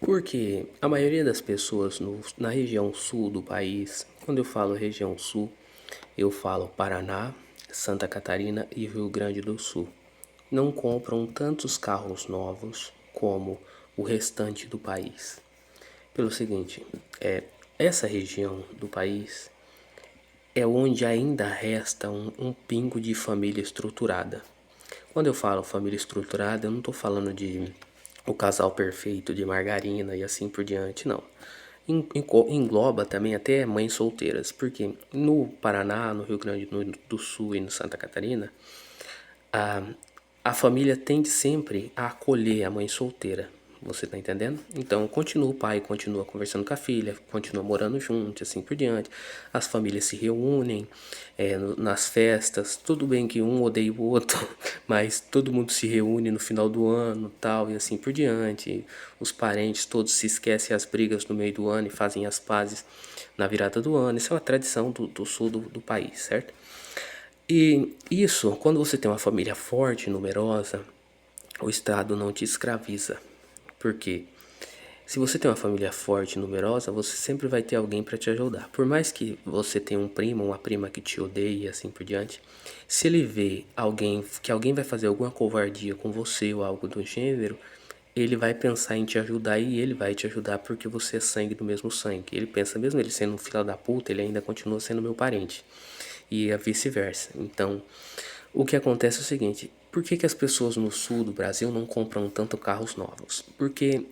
Porque a maioria das pessoas na região sul do país, quando eu falo região sul, eu falo Paraná, Santa Catarina e Rio Grande do Sul, não compram tantos carros novos como o restante do país. Pelo seguinte, essa região do país é onde ainda resta um pingo de família estruturada. Quando eu falo família estruturada, eu não estou falando de o casal perfeito de margarina e assim por diante, não. Engloba também até mães solteiras, porque no Paraná, no Rio Grande do Sul e no Santa Catarina, a, a família tende sempre a acolher a mãe solteira. Você tá entendendo? Então, continua o pai, continua conversando com a filha, continua morando junto, assim por diante. As famílias se reúnem nas festas. Tudo bem que um odeia o outro, mas todo mundo se reúne no final do ano, tal, e assim por diante. Os parentes todos se esquecem as brigas no meio do ano e fazem as pazes na virada do ano. Isso é uma tradição do sul do país, certo? E isso, quando você tem uma família forte, numerosa, o Estado não te escraviza. Por quê? Se você tem uma família forte e numerosa, você sempre vai ter alguém para te ajudar. Por mais que você tenha um primo, uma prima que te odeie e assim por diante, se ele vê alguém vai fazer alguma covardia com você ou algo do gênero, ele vai pensar em te ajudar e ele vai te ajudar porque você é sangue do mesmo sangue. Ele pensa, mesmo ele sendo um filho da puta, ele ainda continua sendo meu parente. E a vice-versa. Então, o que acontece é o seguinte: por que as pessoas no sul do Brasil não compram tanto carros novos? Porque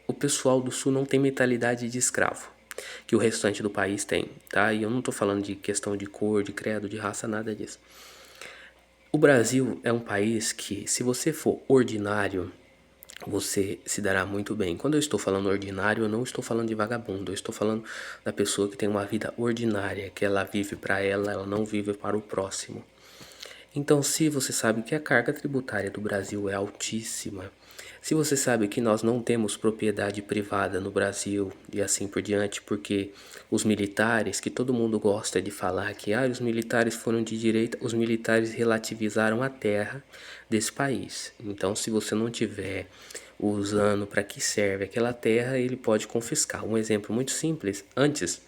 o pessoal do sul não tem mentalidade de escravo, que o restante do país tem, tá? E eu não tô falando de questão de cor, de credo, de raça, nada disso. O Brasil é um país que, se você for ordinário, você se dará muito bem. Quando eu estou falando ordinário, eu não estou falando de vagabundo, eu estou falando da pessoa que tem uma vida ordinária, que ela vive para ela, ela não vive para o próximo. Então, se você sabe que a carga tributária do Brasil é altíssima, se você sabe que nós não temos propriedade privada no Brasil e assim por diante, porque os militares, que todo mundo gosta de falar que os militares foram de direita, os militares relativizaram a terra desse país. Então, se você não tiver usando para que serve aquela terra, ele pode confiscar. Um exemplo muito simples: antes,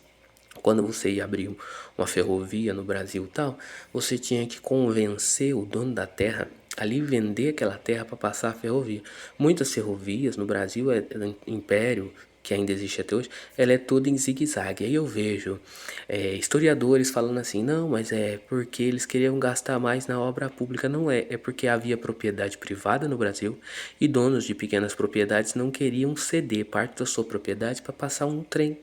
quando você ia abrir uma ferrovia no Brasil e tal, você tinha que convencer o dono da terra ali vender aquela terra para passar a ferrovia. Muitas ferrovias no Brasil, Império, que ainda existe até hoje, ela é toda em zigue-zague. Aí eu vejo historiadores falando assim, não, mas é porque eles queriam gastar mais na obra pública. Não é, é porque havia propriedade privada no Brasil e donos de pequenas propriedades não queriam ceder parte da sua propriedade para passar um trem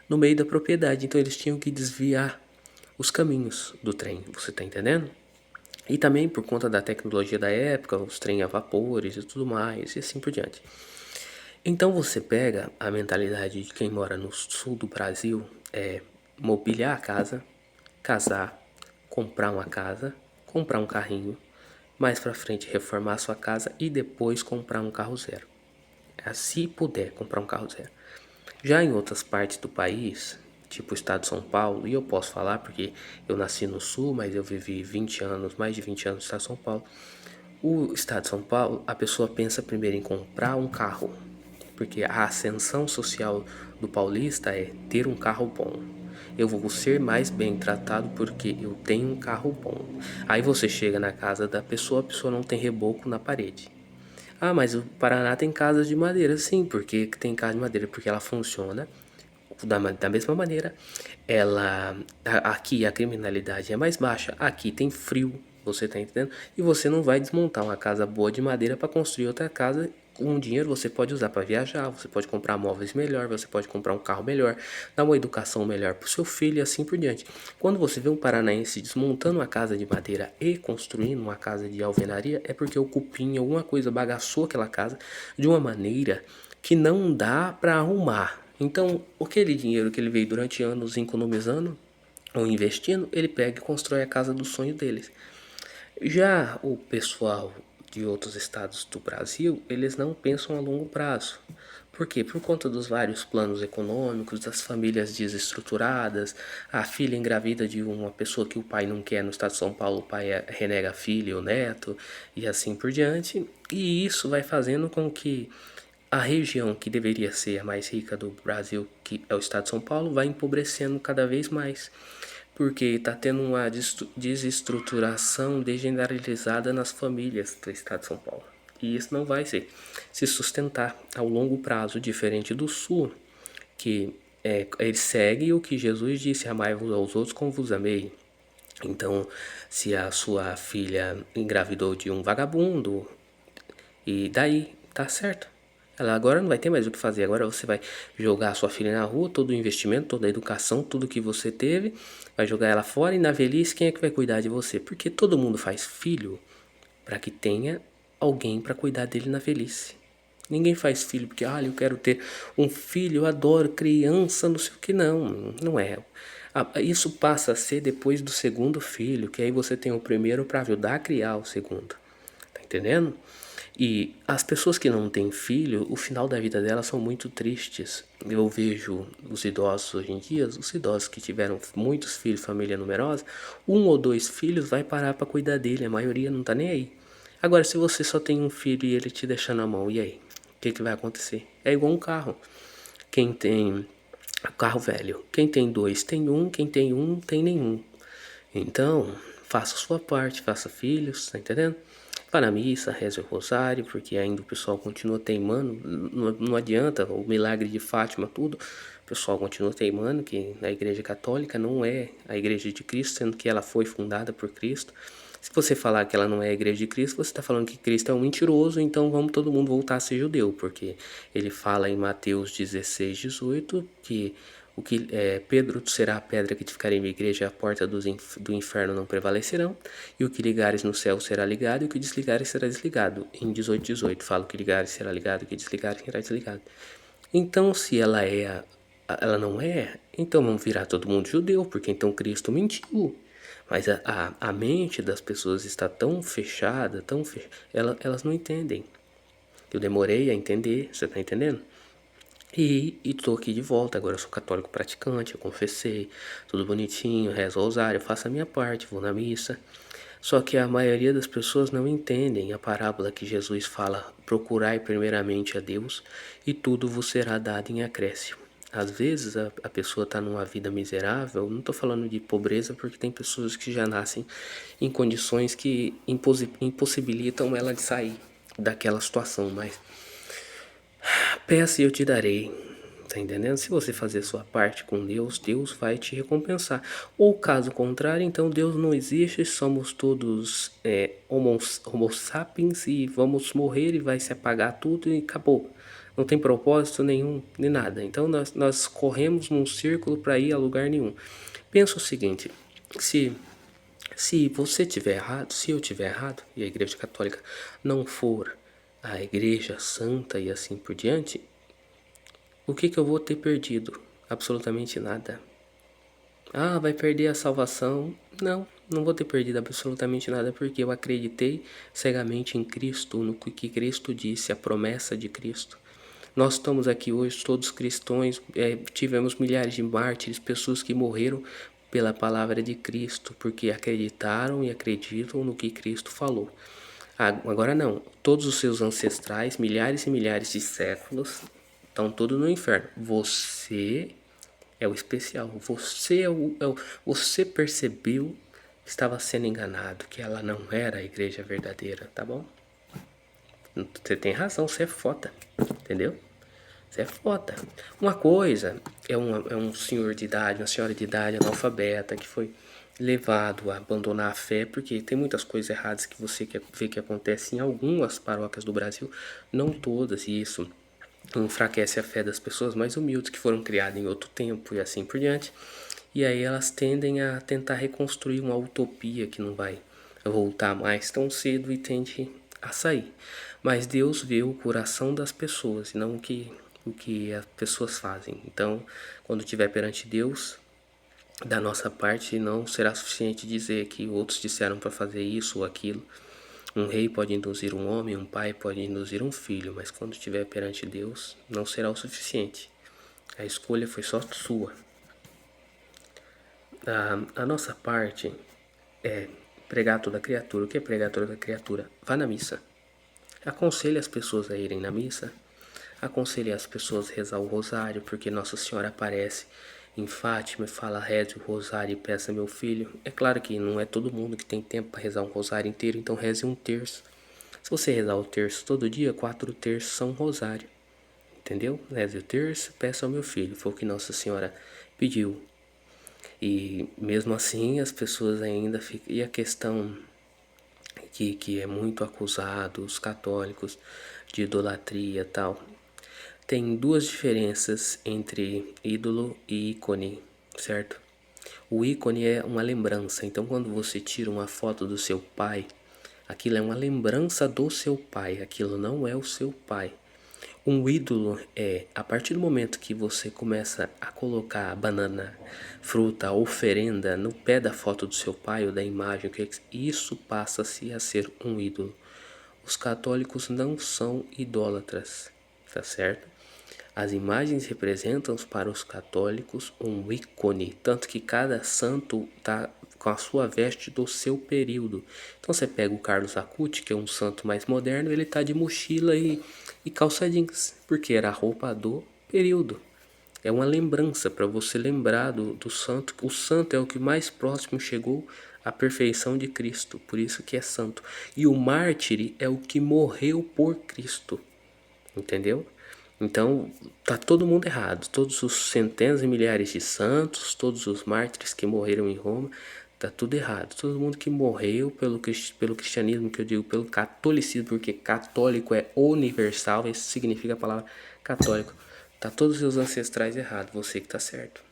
no meio da propriedade. Então eles tinham que desviar os caminhos do trem, você tá entendendo? E também por conta da tecnologia da época, os trem a vapores e tudo mais, e assim por diante. Então você pega a mentalidade de quem mora no sul do Brasil, é mobiliar a casa, casar, comprar uma casa, comprar um carrinho, mais pra frente reformar a sua casa e depois comprar um carro zero. Se puder comprar um carro zero. Já em outras partes do país, tipo o estado de São Paulo, e eu posso falar porque eu nasci no sul, mas eu vivi 20 anos, mais de 20 anos no estado de São Paulo. O estado de São Paulo, a pessoa pensa primeiro em comprar um carro, porque a ascensão social do paulista é ter um carro bom. Eu vou ser mais bem tratado porque eu tenho um carro bom. Aí você chega na casa da pessoa, a pessoa não tem reboco na parede. Ah, mas o Paraná tem casas de madeira, sim, porque tem casa de madeira, porque ela funciona da mesma maneira. Aqui a criminalidade é mais baixa, aqui tem frio, você tá entendendo? E você não vai desmontar uma casa boa de madeira para construir outra casa. Com dinheiro você pode usar para viajar, você pode comprar móveis melhor, você pode comprar um carro melhor, dar uma educação melhor para o seu filho e assim por diante. Quando você vê um paranaense desmontando uma casa de madeira e construindo uma casa de alvenaria, é porque o cupim, alguma coisa bagaçou aquela casa de uma maneira que não dá para arrumar. Então, aquele dinheiro que ele veio durante anos economizando ou investindo, ele pega e constrói a casa do sonho deles. Já o pessoal de outros estados do Brasil, eles não pensam a longo prazo. Por quê? Por conta dos vários planos econômicos, das famílias desestruturadas, a filha engravida de uma pessoa que o pai não quer no estado de São Paulo, o pai renega a filha e o neto, e assim por diante. E isso vai fazendo com que a região que deveria ser a mais rica do Brasil, que é o estado de São Paulo, vai empobrecendo cada vez mais, porque está tendo uma desestruturação degeneralizada nas famílias do estado de São Paulo. E isso não vai se sustentar ao longo prazo, diferente do Sul, que ele segue o que Jesus disse: amai-vos aos outros como vos amei. Então, se a sua filha engravidou de um vagabundo, e daí tá certo. Ela agora não vai ter mais o que fazer. Agora você vai jogar a sua filha na rua, todo o investimento, toda a educação, tudo que você teve, vai jogar ela fora, e na velhice quem é que vai cuidar de você? Porque todo mundo faz filho para que tenha alguém para cuidar dele na velhice. Ninguém faz filho porque, eu quero ter um filho, eu adoro criança, não sei o que. Não, não é. Isso passa a ser depois do segundo filho, que aí você tem o primeiro para ajudar a criar o segundo. Tá entendendo? E as pessoas que não têm filho, o final da vida delas são muito tristes. Eu vejo os idosos hoje em dia, os idosos que tiveram muitos filhos, família numerosa, um ou dois filhos vai parar para cuidar dele, a maioria não tá nem aí. Agora, se você só tem um filho e ele te deixa na mão, e aí? O que vai acontecer? É igual um carro. Quem tem carro velho, quem tem dois tem um, quem tem um tem nenhum. Então, faça a sua parte, faça filhos, tá entendendo? Vá na missa, reze o rosário, porque ainda o pessoal continua teimando. Não adianta o milagre de Fátima, tudo. O pessoal continua teimando que a Igreja Católica não é a Igreja de Cristo, sendo que ela foi fundada por Cristo. Se você falar que ela não é a Igreja de Cristo, você está falando que Cristo é um mentiroso, então vamos todo mundo voltar a ser judeu, porque ele fala em Mateus 16, 18 que o que Pedro será a pedra que edificarei minha igreja, e a porta do inferno não prevalecerão, e o que ligares no céu será ligado, e o que desligares será desligado. Em 18:18 fala: o que ligares será ligado, o que desligares será desligado. Então, se ela não é, então vamos virar todo mundo judeu, porque então Cristo mentiu. Mas a mente das pessoas está tão fechada, elas não entendem. Eu demorei a entender, você tá entendendo? E tô aqui de volta, agora eu sou católico praticante, eu confessei, tudo bonitinho, rezo o rosário, faço a minha parte, vou na missa. Só que a maioria das pessoas não entendem a parábola que Jesus fala: procurai primeiramente a Deus e tudo vos será dado em acréscimo. Às vezes a pessoa está numa vida miserável, não estou falando de pobreza, porque tem pessoas que já nascem em condições que impossibilitam ela de sair daquela situação, mas peça e eu te darei. Tá entendendo? Se você fazer sua parte com Deus, Deus vai te recompensar. Ou caso contrário, então Deus não existe, somos todos homo sapiens e vamos morrer e vai se apagar tudo e acabou. Não tem propósito nenhum, nem nada. Então nós corremos num círculo para ir a lugar nenhum. Pensa o seguinte: se se você tiver errado, se eu tiver errado, e a Igreja Católica não for a Igreja Santa e assim por diante, o que eu vou ter perdido? Absolutamente nada. Ah, vai perder a salvação? Não, não vou ter perdido absolutamente nada, porque eu acreditei cegamente em Cristo, no que Cristo disse, a promessa de Cristo. Nós estamos aqui hoje, todos cristãos, tivemos milhares de mártires, pessoas que morreram pela palavra de Cristo, porque acreditaram e acreditam no que Cristo falou. Agora não, todos os seus ancestrais, milhares e milhares de séculos, estão todos no inferno. Você é o especial. Você percebeu que estava sendo enganado, que ela não era a igreja verdadeira, tá bom? Você tem razão, você é foda, entendeu? Você é foda. Uma coisa é um senhor de idade, uma senhora de idade analfabeta que foi levado a abandonar a fé, porque tem muitas coisas erradas que você vê que acontecem em algumas paróquias do Brasil, não todas, e isso enfraquece a fé das pessoas mais humildes que foram criadas em outro tempo e assim por diante. E aí elas tendem a tentar reconstruir uma utopia que não vai voltar mais tão cedo e tende a sair. Mas Deus vê o coração das pessoas e não o que as pessoas fazem. Então, quando estiver perante Deus, da nossa parte não será suficiente dizer que outros disseram para fazer isso ou aquilo. Um rei pode induzir um homem, um pai pode induzir um filho, mas quando estiver perante Deus, não será o suficiente. A escolha foi só sua. A nossa parte é pregar toda a criatura. O que é pregar toda a criatura? Vá na missa. Aconselhe as pessoas a irem na missa. Aconselhei as pessoas a rezar o rosário, porque Nossa Senhora aparece em Fátima e fala: reze o rosário e peça meu filho. É claro que não é todo mundo que tem tempo para rezar um rosário inteiro, então reze um terço. Se você rezar o terço todo dia, 4 terços são um rosário. Entendeu? Reze o terço, peça ao meu filho. Foi o que Nossa Senhora pediu. E mesmo assim as pessoas ainda ficam. E a questão que é muito acusado, os católicos, de idolatria e tal. Tem duas diferenças entre ídolo e ícone, certo? O ícone é uma lembrança, então quando você tira uma foto do seu pai, aquilo é uma lembrança do seu pai, aquilo não é o seu pai. Um ídolo é, a partir do momento que você começa a colocar a banana, fruta, oferenda no pé da foto do seu pai ou da imagem, isso passa-se a ser um ídolo. Os católicos não são idólatras, tá certo? As imagens representam para os católicos um ícone, tanto que cada santo está com a sua veste do seu período. Então você pega o Carlos Acuti, que é um santo mais moderno, ele está de mochila e calça jeans, porque era a roupa do período. É uma lembrança para você lembrar do santo. O santo é o que mais próximo chegou à perfeição de Cristo, por isso que é santo. E o mártir é o que morreu por Cristo. Entendeu? Então, tá todo mundo errado. Todos os centenas e milhares de santos, todos os mártires que morreram em Roma, tá tudo errado. Todo mundo que morreu pelo cristianismo, que eu digo pelo catolicismo, porque católico é universal, isso significa a palavra católico. Tá todos os seus ancestrais errados, você que tá certo.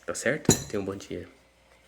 Tá certo? Tenha um bom dia.